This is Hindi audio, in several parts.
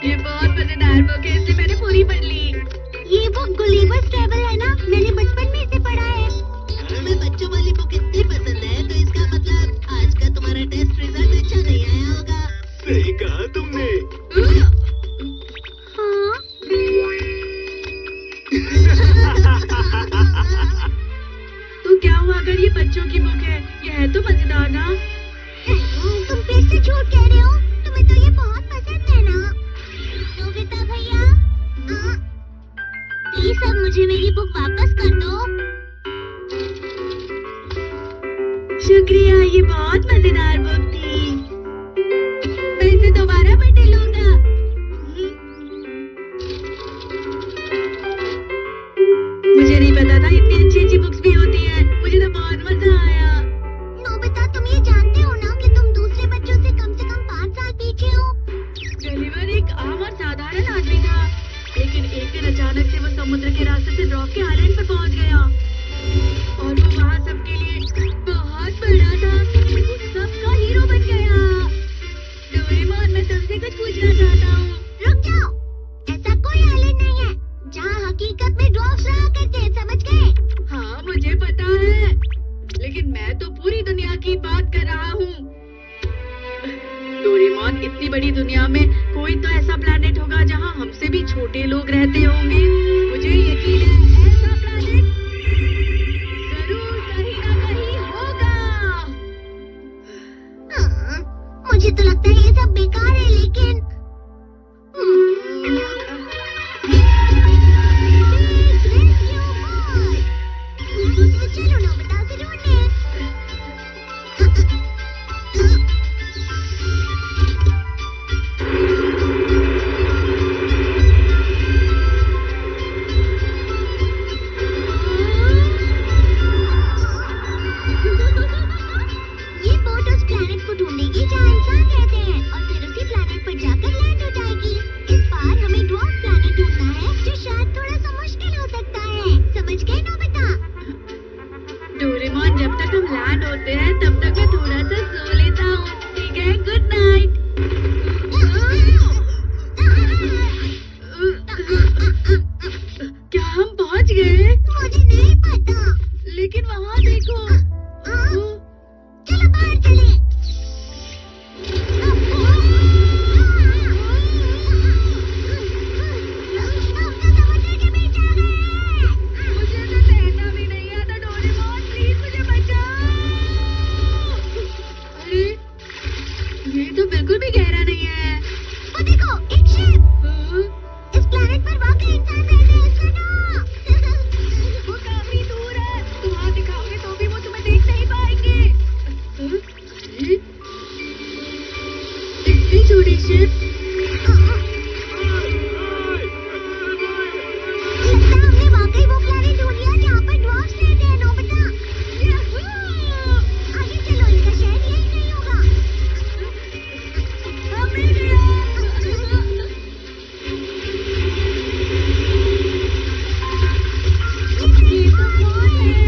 ये बहुत मजेदार बुक है, इसलिए मैंने पूरी पढ़ ली। ये बुक गुलिवर्स ट्रैवल है ना, मैंने बचपन में इसे पढ़ा है। हमें बच्चों वाली बुक इतनी पसंद है तो इसका मतलब आज का तुम्हारा टेस्ट रिजल्ट अच्छा नहीं आया होगा। सही कहा तुमने। हाँ। तो क्या हुआ अगर ये बच्चों की बुक है? ये है तो मजेदार ना। तुम फिर से झूठ कह रहे हो, तुम्हें तो ये बहुत पसंद है ना। नोबिता भैया, प्लीज अब मुझे मेरी बुक वापस कर दो। शुक्रिया, ये बहुत मजेदार बुक थी। मैं इसे दोबारा पढ़ लूंगा। मुझे नहीं पता था इतनी अच्छी अच्छी बुक्स भी होती हैं। मुझे तो बहुत मजा आया। नोबिता, तुम ये जानते हो ना कि तुम दूसरे बच्चों से कम 5 साल पीछे हो। गलिवर एक आम और साधारण आदमी था, लेकिन एक दिन अचानक से वो समुद्र के रास्ते से रॉक के आइलैंड पर पहुंच गया और वो वहाँ सबके लिए बहुत बड़ा था। वो सबका हीरो बन गया। डोरेमोन, मैं तुमसे कुछ पूछना चाहता हूँ। रुक जाओ, ऐसा कोई आइलैंड नहीं है जहाँ हकीकत में ड्वार्फ्स रहा करते हैं, समझ गए? हाँ, मुझे पता है, लेकिन मैं तो पूरी दुनिया की बात कर रहा हूँ। डोरेमोन, इतनी बड़ी दुनिया में कोई तो ऐसा प्लेनेट होगा जहाँ हमसे भी छोटे लोग रहते होंगे। मुझे यकीन है ऐसा प्लेनेट जरूर कहीं ना कहीं होगा। मुझे तो लगता है ये सब बेकार है, लेकिन चलो नोबिता से ढूंढने। ये बोट उस प्लैनेट को ढूंढेगी जहाँ इंसान रहते हैं और फिर उसी प्लैनेट पर जाकर लैंड हो जाएगी। इस बार हमें ड्वार्फ प्लैनेट ढूंढना है, जो शायद थोड़ा सा मुश्किल हो सकता है, समझ गए नोबिता? डोरेमोन, जब तक हम लैंड होते हैं तब तक मैं थोड़ा सा सो लेता हूँ, ठीक है? Good night. क्या हम पहुँच गए? मुझे नहीं पता, लेकिन वहाँ देखो। चलो बाहर चले। हम तो समुद्र के बीच आ गए। मुझे तो तैरना भी नहीं आता। डोरेमोन, प्लीज मुझे बचाओ। अरे, ये तो बिल्कुल भी गहरा नहीं है। वो देखो, एक शिप। इस प्लैनेट पर वाकई इंसान रहते हैं, सुनो। वो काफी दूर है, तुम हाथ दिखाओगे तो भी वो तुम्हें देख नहीं पाएंगे। अरे, इतनी छोटी शिप। लगता है हमने वाकई वो प्लैनेट ढूंढ लिया जहाँ पर ड्वार्फ्स रहते हैं, नोबिता। आगे चलो, इनका शहर यही कहीं होगा। हम मिल गया। ये तो कौन है?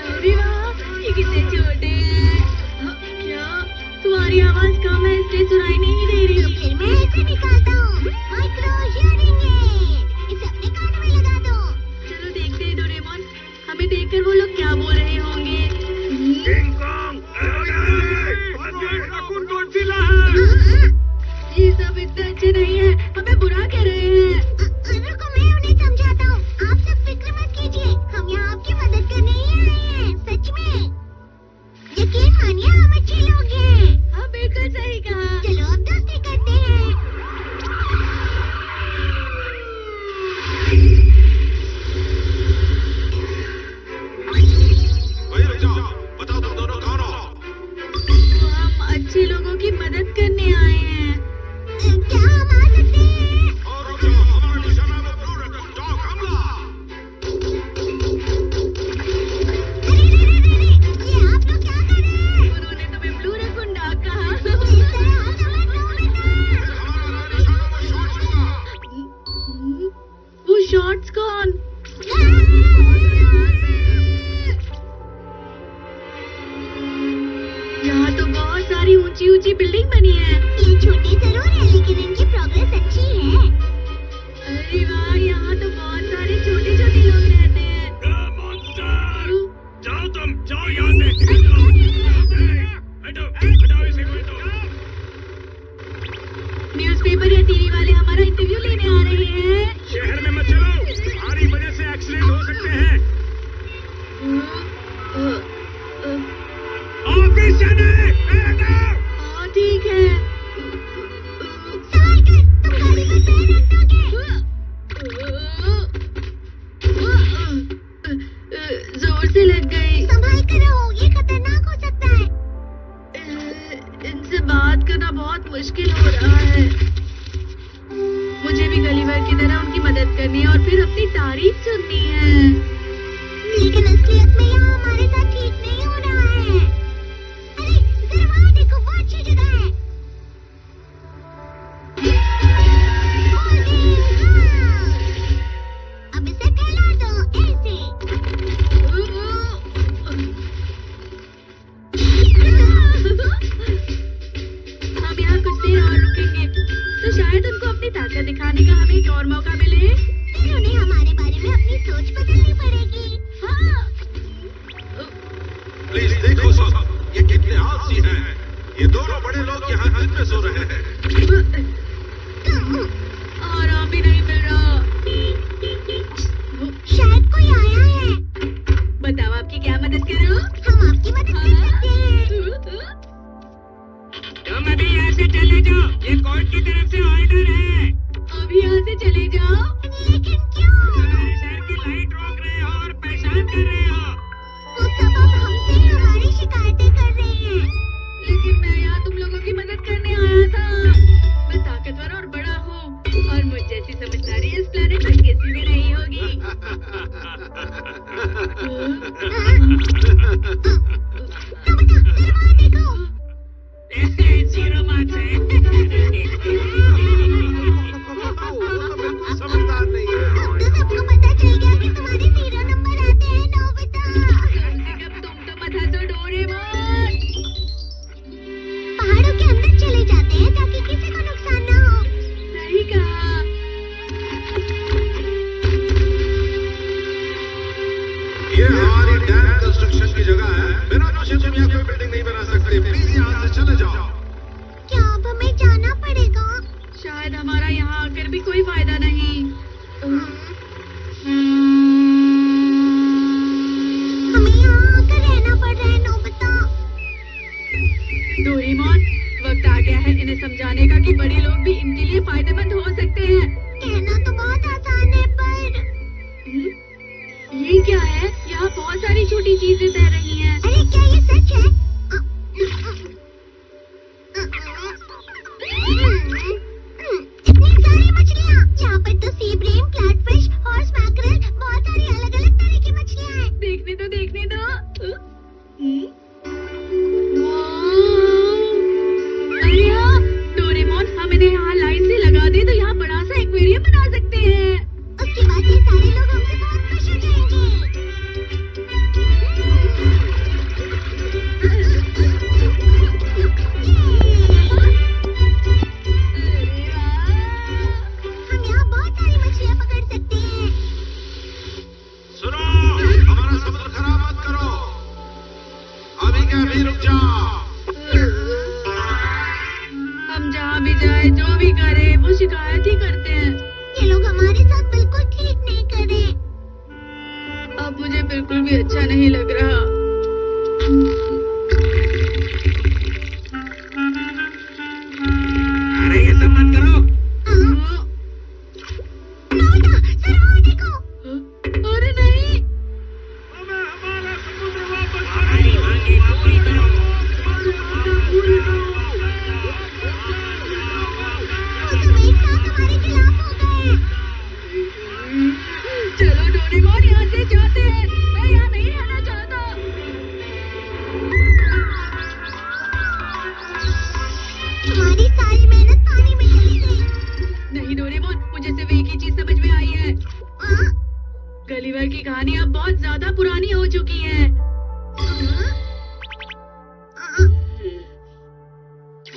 अरे वाह, ये कितने छोटे हैं। क्या तुम्हारी आवाज कम है इसलिए ये छोटे जरूर है लेकिन इनकी प्रोग्रेस अच्छी है। अरे वाह, यहाँ तो बहुत सारे छोटे छोटे लोग रहते हैं। जाओ तुम, जाओ यहाँ से। हटो, हटाओ इसे कोई तो। न्यूज़पेपर या टीवी वाले हमारा इंटरव्यू लेने आ रहे हैं। शहर में मत चलो, भारी वजह से एक्सीडेंट हो सकते हैं। ऑफिस जाना है। हाँ ठीक है। सवाल कर, तुम गाड़ी पर पैर रख दोगे? जोर से लग गई। संभाल कर रहो, ये खतरनाक हो सकता है। इनसे बात करना बहुत मुश्किल हो रहा है। मुझे भी गलीवर की तरह उनकी मदद करनी है और फिर अपनी तारीफ सुननी है। लेकिन असलियत में यहाँ हमारे साथ ठीक नहीं हो रहा है। अरे जरा वहाँ देखो, वो अच्छी जगह है। अब इसे फैला दो ऐसे। हम यहाँ कुछ देर और रुकेंगे तो शायद उनको अपनी ताकत दिखाने का हमें एक और मौका मिले। फिर उन्हें हमारे बारे में अपनी सोच बदलनी पड़ेगी। हाँ। प्लीज देखो साहब, ये कितने आलसी हैं। ये दोनों बड़े लोग यहाँ दिन में सो रहे हैं। आराम भी नहीं मिल रहा। शायद कोई आया है। बताओ आपकी क्या मदद करूं? हम आपकी मदद कर सकते हैं। तुम अभी यहाँ से चले जाओ, ये कोर्ट की तरफ से ऑर्डर है। अभी यहाँ से चले जाओ। लेकिन क्यों? हमारे शहर की लाइट रोक रहे हो और परेशान कर रहे हो। वो सब अब हमसे हमारी शिकायतें कर रहे हैं। लेकिन मैं यहाँ तुम लोगों की मदद करने आया था। मैं ताकतवर और बड़ा हूँ और मुझ जैसी समझदारी इस प्लेनेट पर किसी में नहीं होगी। जीरो मार्क्स है। समझदार नहीं है। अब तो सबको पता चल गया कि तुम्हारे 0 नंबर आते हैं नोबिता। कम से कम तुम तो मत हंसो डोरेमोन। पहाड़ों के अंदर चले जाते हैं ताकि किसी को नुकसान ना हो। सही कहा। ये हमारी डैम कंस्ट्रक्शन की जगह है। बिना पूछे तुम यहाँ कोई बिल्डिंग नहीं बना सकते। प्लीज यहाँ से चले जाओ। क्या अब हमें जाना पड़ेगा? शायद हमारा यहाँ आकर भी कोई फायदा नहीं। हमें यहाँ आकर रहना पड़ रहा है नोबिता। डोरेमोन, वक्त आ गया है इन्हें समझाने का कि बड़े लोग भी इनके लिए फायदेमंद हो सकते हैं। कहना तो बहुत आसान है पर ये क्या है? यहाँ बहुत सारी छोटी चीजें तैर रही हैं। अरे क्या ये सच है? इतनी सारी मछलियाँ। यहाँ पर तो सी ब्रेम, फ्लैटफिश, हॉर्स मैकरेल, बहुत सारी अलग-अलग तरह की मछलियाँ हैं। देखने दो। अरे हाँ, डोरेमोन, हम इन्हें यहाँ लाइन से लगा दे तो यहाँ बड़ा सा एक्वेरियम बना सकते हैं। उसके बाद ये सारे लोग हमसे बहुत खुश हो जाएंगे। हम यहाँ बहुत सारी मछलियाँ पकड़ सकते हैं। सुनो, हमारा समुद्र खराब मत करो। अभी के अभी रुक जाओ। हम जहाँ भी जाए, जो भी करे, वो शिकायत ही करते हैं। ये लोग हमारे साथ बिल्कुल ठीक नहीं कर रहे। अब मुझे बिल्कुल भी अच्छा नहीं लग रहा। अरे ये सब मत करो। नोबिता, जरा वहाँ देखो। अरे नहीं। हमें हमारा समुद्र वापस हमारी मांगे पूरी करो। वो सब एक साथ हमारे खिलाफ हो गए। चलो डोरेमोन, यहाँ से जाते हैं। मैं यहाँ नहीं रहना चाहता। हमारी सारी मेहनत पानी में चली गई। नहीं डोरेमोन, मुझे सिर्फ एक ही चीज समझ में आई है। हाँ? गलीवर की कहानी अब बहुत ज्यादा पुरानी हो चुकी है।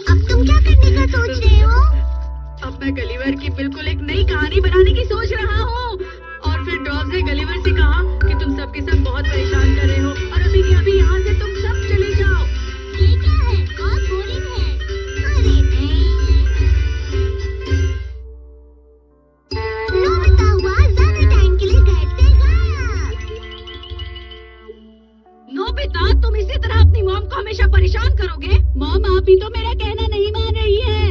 अब तुम क्या करने का सोच चुराने की सोच रहा हूँ। और फिर ड्रॉप ने गलीवर से कहा कि तुम सबके सब बहुत परेशान कर रहे हो और अभी के अभी यहाँ से तुम सब चले जाओ। ये क्या है? बहुत बोरिंग है। अरे नहीं। नोबिता हुआ ज्यादा टाइम के लिए घर से गायब। नोबिता, तुम इसी तरह अपनी मॉम को हमेशा परेशान करोगे? मॉम, आप ही तो मेरा कहना नहीं मान रही है।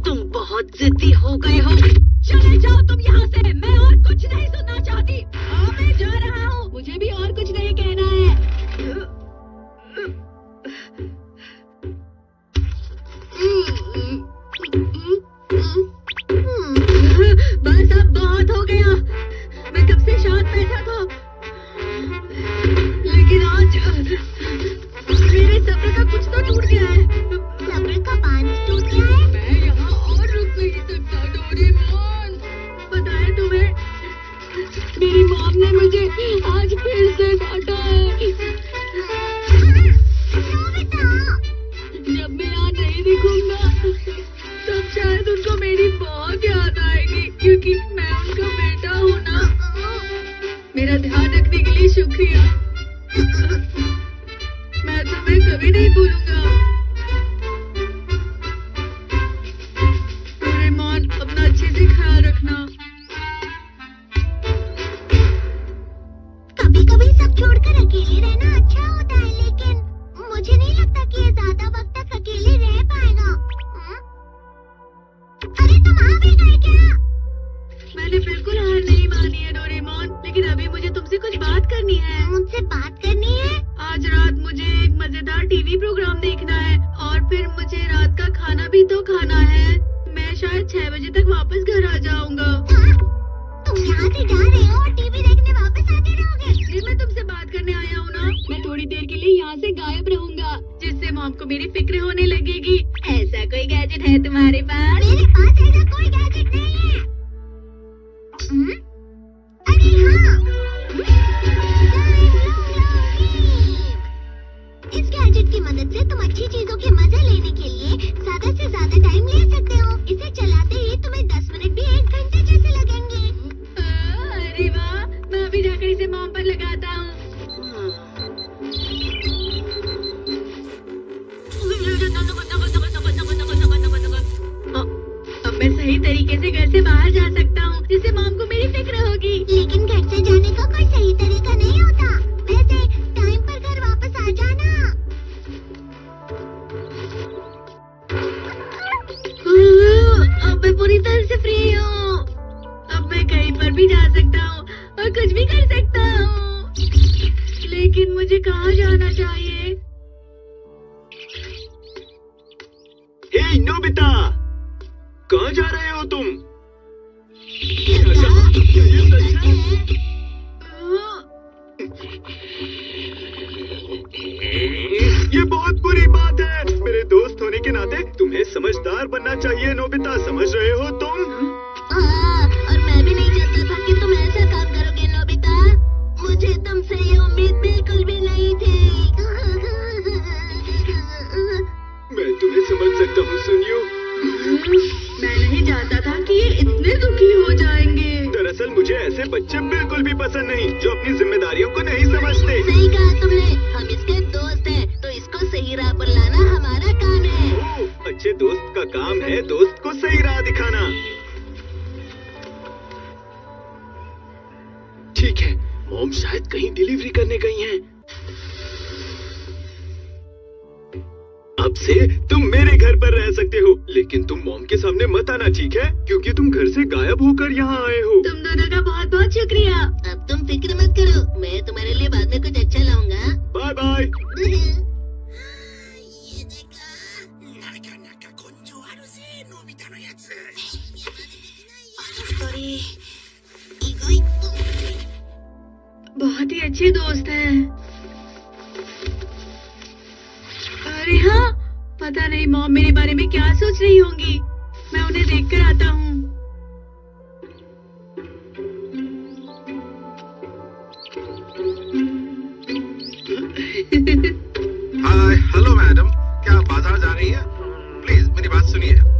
तुम बहुत जिद्दी हो गए हो। चले जाओ तुम यहाँ से, मैं और कुछ नहीं सुनना चाहती। हाँ, मैं जा रहा हूँ, मुझे भी और कुछ नहीं कहना है। बस अब बहुत हो गया। मैं कब से शांत बैठा था, लेकिन आज मेरे सब्र का कुछ तो टूट गया है। सब्र का बांध टूट गया है। मैं यहाँ और रुक नहीं सकता डोरेमोन। पता है तुम्हें, मेरी मॉम ने मुझे आज फिर से डांटा है। नोबिता, जब मैं यहाँ नहीं दिखूंगा तब शायद उनको मेरी बहुत याद आएगी, क्योंकि मैं उनका बेटा हूँ ना। मेरा ध्यान रखने के लिए शुक्रिया। मैं तुम्हें कभी नहीं भूलूंगा। डोरेमोन, अपना अच्छे से ख्याल रखना। कभी-कभी सब छोड़कर अकेले रहना अच्छा होता है, लेकिन मुझे नहीं लगता कि ये ज्यादा वक्त तक अकेले रह पाएगा। अरे तुम आ भी गए क्या? मैंने बिल्कुल हार नहीं मानी है डोरेमोन, लेकिन अभी मुझे तुमसे कुछ बात करनी है। मुझसे बात करनी है? आज रात मुझे एक मजेदार टीवी प्रोग्राम देखना है और फिर मुझे रात का खाना भी तो खाना है। मैं शायद 6 बजे तक वापस घर आ जाऊंगा। हाँ? तुम यहाँ से जा रहे हो और टीवी देखने वापस आते रहोगे? फिर मैं तुमसे बात करने आया हूँ ना। मैं थोड़ी देर के लिए यहाँ से गायब रहूंगा, जिससे मॉम को मेरी फिक्र होने लगेगी। ऐसा कोई गैजेट है तुम्हारे पास? मेरे पास ऐसा कोई गैजेट नहीं है। अरे हाँ, इस गैजेट की मदद से तुम अच्छी चीजों के मजे लेने के लिए ज्यादा से ज्यादा टाइम ले सकते हो। इसे चलाते ही तुम्हें 10 मिनट भी 1 घंटे जैसे लगेंगे। अरे वाह, मैं अभी जाकर इसे मॉम पर लगाता हूँ। अब मैं सही तरीके से घर से बाहर जा सकता हूँ, जिससे मॉम को मेरी फिक्र होगी। लेकिन घर से जाने का कोई सही तरीका नहीं होता। वैसे टाइम पर घर वापस आ जाना। अब मैं पूरी तरह से फ्री हूँ। अब मैं कहीं पर भी जा सकता हूँ और कुछ भी कर सकता हूँ। लेकिन मुझे कहाँ जाना चाहिए? हे नोबिता, कहाँ जा रहे हो तुम? ये बहुत बुरी बात है। मेरे दोस्त होने के नाते तुम्हें समझदार बनना चाहिए नोबिता, समझ रहे हो तुम? और मैं भी नहीं चाहता था कि तुम ऐसा काम करोगे नोबिता। मुझे तुमसे ये उम्मीद बिल्कुल भी नहीं थी। मैं तुम्हें समझ सकता हूँ सुनियो। मैं नहीं चाहता था कि ये इतने दुखी हो जाएंगे। दरअसल मुझे ऐसे बच्चे बिल्कुल भी पसंद नहीं जो अपनी जिम्मेदारियों को नहीं समझते। सही कहा तुमने। हम इसके दोस्त हैं, तो इसको सही राह पर लाना हमारा काम है। अच्छे दोस्त का काम है दोस्त को सही राह दिखाना। ठीक है, मॉम शायद कहीं डिलीवरी करने गई हैं। अब से तुम मेरे घर पर रह सकते हो, लेकिन तुम मॉम के सामने मत आना, ठीक है? क्योंकि तुम घर से गायब होकर यहाँ आए हो। तुम दोनों का बहुत बहुत शुक्रिया। अब तुम फिक्र मत करो, मैं तुम्हारे लिए बाद में कुछ अच्छा लाऊंगा। Bye bye. बहुत ही अच्छे दोस्त हैं। अरे हाँ, पता नहीं मॉम मेरे बारे में क्या सोच रही होंगी। मैं उन्हें देखकर आता हूँ। हाय, हेलो मैडम, क्या आप बाजार जा रही हैं? प्लीज मेरी बात सुनिए।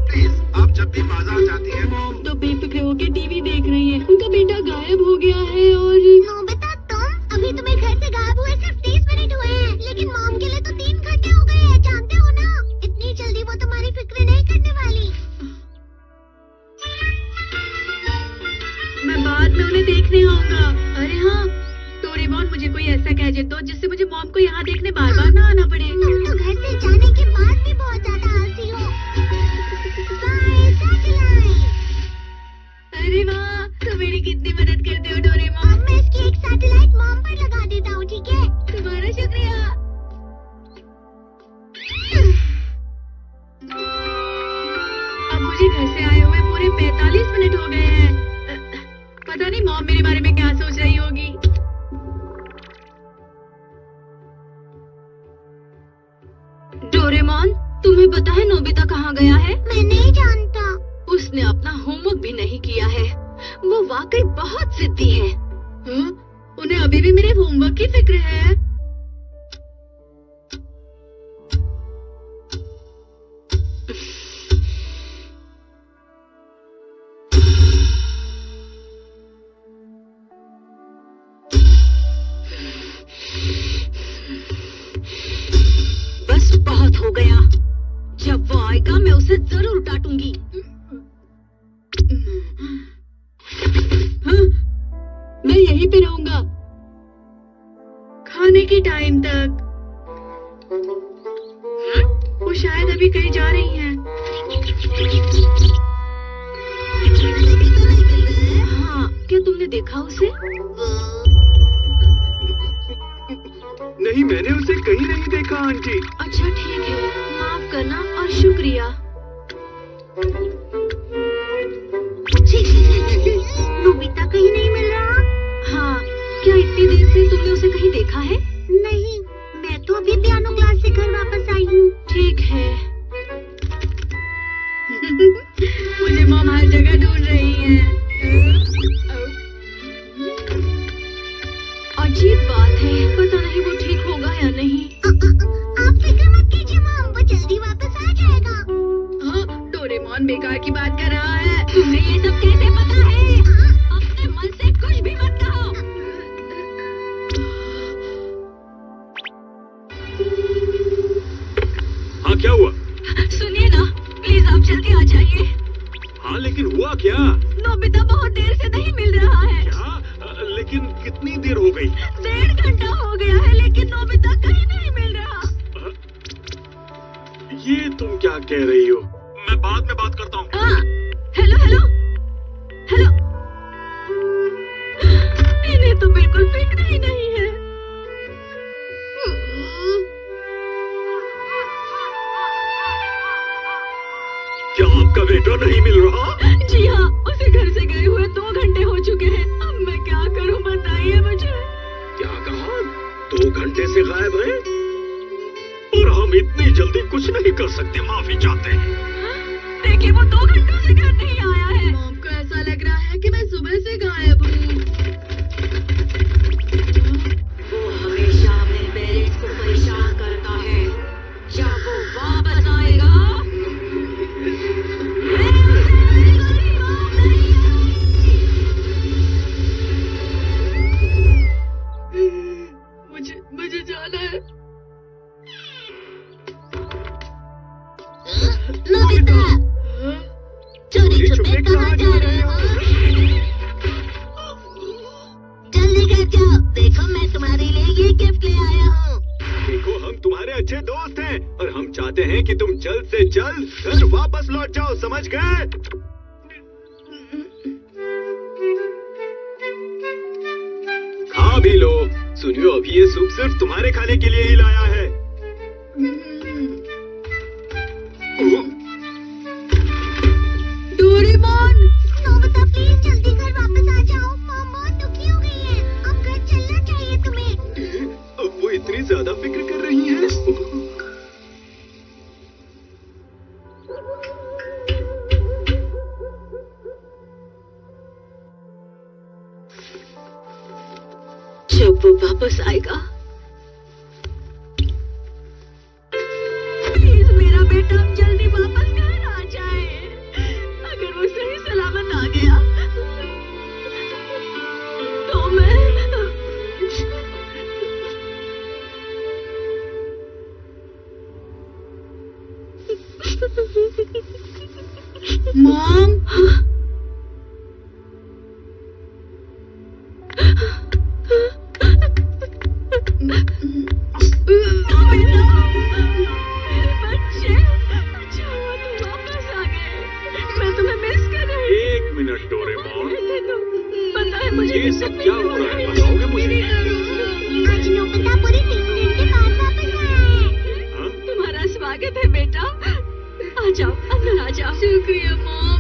दो जिससे मुझे मॉम को यहाँ देखने बार बार ना आना पड़े। तुम तो घर से जाने के बाद भी बहुत ज्यादा आलसी हो। Bye satellite. अरे वाह, तुम मेरी कितनी मदद करते हो डोरेमोन। अब मैं इसकी एक सैटेलाइट मॉम पर लगा देता हूँ, ठीक है? तुम्हारा शुक्रिया। अब मुझे घर से आए हुए पूरे 45 मिनट हो गए हैं। पता नहीं मॉम मेरे बारे में क्या सोच रही होगी। डोरेमोन, तुम्हें पता है नोबिता कहाँ गया है? मैं नहीं जानता। उसने अपना होमवर्क भी नहीं किया है। वो वाकई बहुत जिद्दी है। उन्हें अभी भी मेरे होमवर्क की फिक्र है। बस बहुत हो गया। जब वो आएगा मैं उसे जरूर डांटूंगी। हाँ, मैं यहीं पे रहूंगा खाने के टाइम तक। वो शायद अभी कहीं जा रही हैं। हाँ, क्या तुमने देखा उसे? नहीं, मैंने उसे कहीं नहीं देखा आंटी। अच्छा ठीक है, माफ करना और शुक्रिया। नोबिता कहीं नहीं मिल रहा। हाँ, क्या इतनी देर से तुमने उसे कहीं देखा है? नहीं, मैं तो अभी पियानो क्लास से घर वापस आई हूँ। ठीक है। मुझे मॉम हर जगह ढूंढ रही है। अजीब बात है, पता नहीं वो ठीक होगा या नहीं। आप फिक्र मत कीजिए मॉम, वो जल्दी वापस आ जाएगा। हाँ, डोरेमोन बेकार की बात कर रहा है। तुम्हें ये सब कैसे पता है? अपने मन से कुछ भी मत कहो। हाँ, क्या हुआ? सुनिए ना, प्लीज आप जल्दी आ जाइए। हाँ, लेकिन हुआ क्या? नोबिता बहुत देर से नहीं मिल रहा है। क्या? लेकिन कितनी देर हो गई? 1.5 घंटा हो गया है, लेकिन नोबिता कहीं नहीं मिल रहा। ये तुम क्या कह रही हो? मैं बाद में बात करता हूँ। हाँ, हेलो हेलो हेलो। इन्हें तो बिल्कुल फिक्र ही नहीं है। क्या आपका बेटा नहीं मिल रहा? जी हाँ, उसे घर से गए हुए 2 घंटे हो चुके हैं। अब मैं क्या करूं, बताइए मुझे। क्या कहा? 2 घंटे से गायब है? और हम इतनी जल्दी कुछ नहीं कर सकते, माफी चाहते हैं। देखिए, वो 2 घंटों से घर नहीं आया है। मॉम को ऐसा लग रहा है कि मैं सुबह से गायब हूँ। वो हमेशा अपने पेरेंट्स को परेशान करता है। जब वो वापस आएगा मुझे जाना है। नोबिता, चोरी छुपे कहाँ जा रहे हो? जल्दी घर जाओ, देखो मैं तुम्हारे लिए ये गिफ्ट ले आया हूँ। देखो, हम तुम्हारे अच्छे दोस्त हैं और हम चाहते हैं कि तुम जल्द से जल्द घर वापस लौट जाओ, समझ गए? खा भी लो। सुनियो, अभी ये सूप सिर्फ तुम्हारे खाने के लिए ही लाया है। डोरेमोन, नोबिता प्लीज जल्दी घर वापस आ जाओ। मॉम बहुत दुखी हो गई है। अब घर चलना चाहिए तुम्हें। अब वो इतनी ज्यादा फिक्र कर रही है। जब वो वापस आएगा, प्लीज मेरा बेटा जल्दी वापस घर आ जाए। अगर वो सही सलामत आ गया तो मैं मॉम। मेरे बच्चे, अच्छा हुआ तुम वापस आ गए। मैं तुम्हें मिस कर रही हूँ। 1 मिनट डोरेमोन, पता है मुझे ये सब क्या हो रहा है, बताओगे मुझे? आज नोबिता पूरे 3 दिन के बाद वापस आया है। हाँ? तुम्हारा स्वागत है बेटा। आ जाओ, अंदर आ जाओ। शुक्रिया माँ।